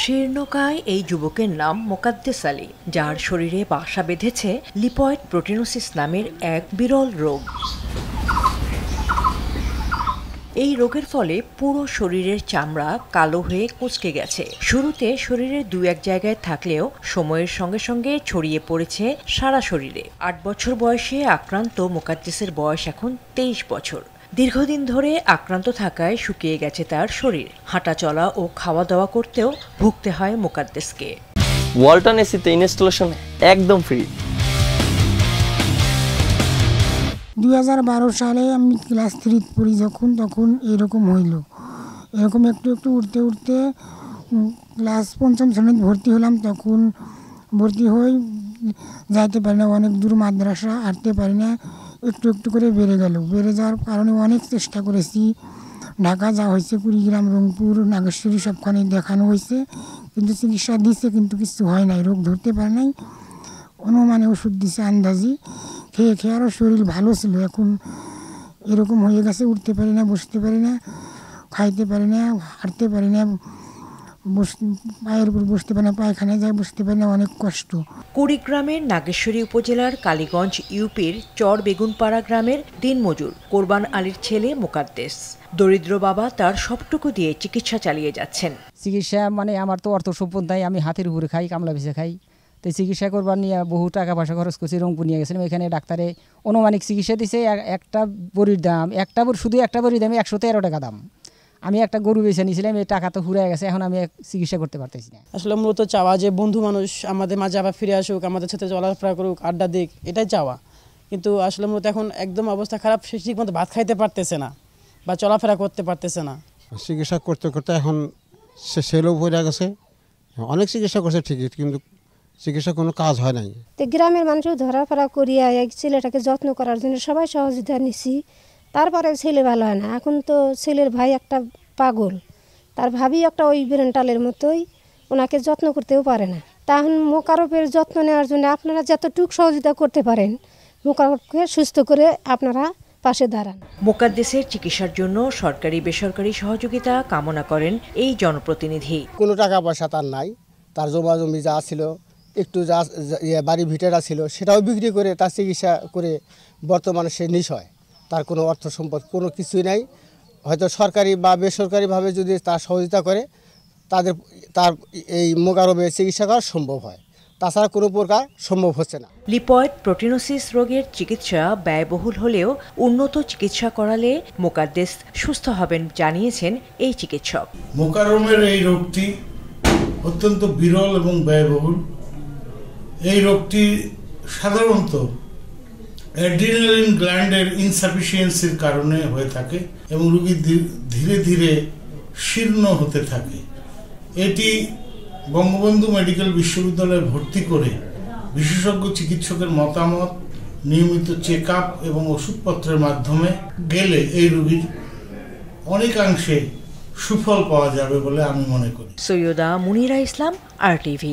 শীর্ণকায় এই যুবকের নাম মোকাদ্দেস আলী, যার শরীরে বাসা বেঁধেছে লিপয়েড প্রোটিনোসিস নামের এক বিরল রোগ। এই রোগের ফলে পুরো শরীরের চামড়া কালো হয়ে কুঁচকে গেছে। শুরুতে শরীরের দু এক জায়গায় থাকলেও সময়ের সঙ্গে সঙ্গে ছড়িয়ে পড়েছে সারা শরীরে। ৮ বছর বয়সে আক্রান্ত মোকাদ্দেসের বয়স এখন 23 বছর। দীর্ঘদিন ধরে আক্রান্ত থাকায় শুকিয়ে গেছে তার শরীর। হাঁটা চলা ও খাওয়া দাওয়া করতেও ভুগতে হয় মোকাদ্দেসকে। ওয়ালটন এসিতে ইনস্টলেশন একদম ফ্রি। 2012 সালে আমি ক্লাস 3 পড়ি তখন এরকম হইল। এরকম একটু একটু উঠতে উঠতে ক্লাস 5ম শ্রেণীতে ভর্তি হলাম। তখন ভর্তি হয়ে যাইতে পারি না, অনেক দূর মাদ্রাসা হাঁটতে পারি না, একটু একটু করে বেড়ে গেল। বেড়ে যাওয়ার কারণে অনেক চেষ্টা করেছি, ঢাকা যাওয়া হয়েছে, কুড়িগ্রাম, রংপুর, নাগেশ্বরী সবখানে দেখানো হয়েছে, কিন্তু চিকিৎসা দিচ্ছে, কিন্তু কিছু হয় নাই, রোগ ধরতে পারে নাই। অনুমানে ওষুধ দিছে আন্দাজি, খেয়ে খেয়ে আরও শরীর ভালো ছিল। এখন এরকম হয়ে গেছে, উঠতে পারি না, বসতে পারি না, খাইতে পারি না, হাঁটতে পারি না, পায়ের উপর বসতে পারি না, পায়খানায় যায় বসতে পারি না, অনেক কষ্ট। কুড়িগ্রামের নাগেশ্বরী উপজেলার কালীগঞ্জ ইউপির চর বেগুনপাড়া গ্রামের দিনমজুর কোরবান আলীর ছেলে মোকাদ্দেস। দরিদ্র বাবা তার সবটুকু দিয়ে চিকিৎসা চালিয়ে যাচ্ছেন। চিকিৎসা মানে আমার তো অর্থ সম্পদ নাই, আমি হাতের উপরে খাই, কামলা বেছে খাই। তো চিকিৎসা করবার নিয়ে বহু টাকা পয়সা খরচ করছি, রংপুর নিয়ে গেছিলাম। এখানে ডাক্তারে অনুমানিক চিকিৎসা দিছে, একটা বড়ির দাম, শুধু একটা বড়ির দাম 113 টাকা দাম। আমি একটা গরু বেছে নিয়েছিলাম, এই টাকা তো ফুরিয়ে গেছে, এখন আমি চিকিৎসা করতে পারতেছি না। আসলে মূলত চাওয়া যে বন্ধু মানুষ আমাদের মাঝে আবার ফিরে আসুক, আমাদের সাথে চলাফেরা করুক, আড্ডা দিক, এটাই চাওয়া। কিন্তু আসলে মূলত এখন একদম অবস্থা খারাপ, সে ঠিকমতো ভাত খাইতে পারতেছে না বা চলাফেরা করতে পারতেছে না। চিকিৎসা করতে করতে এখন সে সেলেও পড়ে গেছে। অনেক চিকিৎসা করছে ঠিকই, কিন্তু চিকিৎসা কোনো কাজ হয় নাই। গ্রামের মানুষও ধরাফেরা করিয়া এক ছেলেটাকে যত্ন করার জন্য সবাই সহযোগিতা নিছি, তারপরে ছেলে ভালো হয় না। এখন তো ছেলের ভাই একটা পাগল, তার ভাবি একটা ওই বেরেন্টালের মতোই, ওনাকে যত্ন করতেও পারে না। তখন মোকাররফের যত্ন নেওয়ার জন্য আপনারা যতটুকু সহযোগিতা করতে পারেন, মোকাররফকে সুস্থ করে আপনারা পাশে দাঁড়ান। মোকাদ্দেসের চিকিৎসার জন্য সরকারি বেসরকারি সহযোগিতা কামনা করেন এই জনপ্রতিনিধি। কোনো টাকা পয়সা তার নাই, তার জমা জমি যা ছিল, একটু যা বাড়ি ভিটেরা ছিল, সেটাও বিক্রি করে তার চিকিৎসা করে বর্তমানে সে নিঃসয়। তার কোনো অর্থ সম্পদ কোনো কিছুই নাই। হয়তো সরকারি বা বেসরকারিভাবে যদি তার সহযোগিতা করে তার এই মোকাররফে চিকিৎসা করা সম্ভব হয়, তাছাড়া কোনো প্রকার সম্ভব হচ্ছে না। লিপয়েড প্রোটিনোসিস রোগের চিকিৎসা ব্যয়বহুল হলেও উন্নত চিকিৎসা করালে মোকাদ্দেস সুস্থ হবেন জানিয়েছেন এই চিকিৎসক। মোকাররফের এই রোগটি অত্যন্ত বিরল এবং ব্যয়বহুল। এই রোগটি সাধারণত অ্যাড্রিনালিন গ্ল্যান্ডের ইনসাফিসিয়েন্সির কারণে হয়ে থাকে এবং রোগী ধীরে ধীরে শীর্ণ হতে থাকে। এটি বঙ্গবন্ধু মেডিকেল বিশ্ববিদ্যালয়ে ভর্তি করে বিশেষজ্ঞ চিকিৎসকের মতামত, নিয়মিত চেক আপ এবং ওষুধপত্রের মাধ্যমে গেলে এই রোগীর অনেকাংশে সুফল পাওয়া যাবে বলে আমি মনে করি। সৈয়দা মুনিরা ইসলাম, RTV।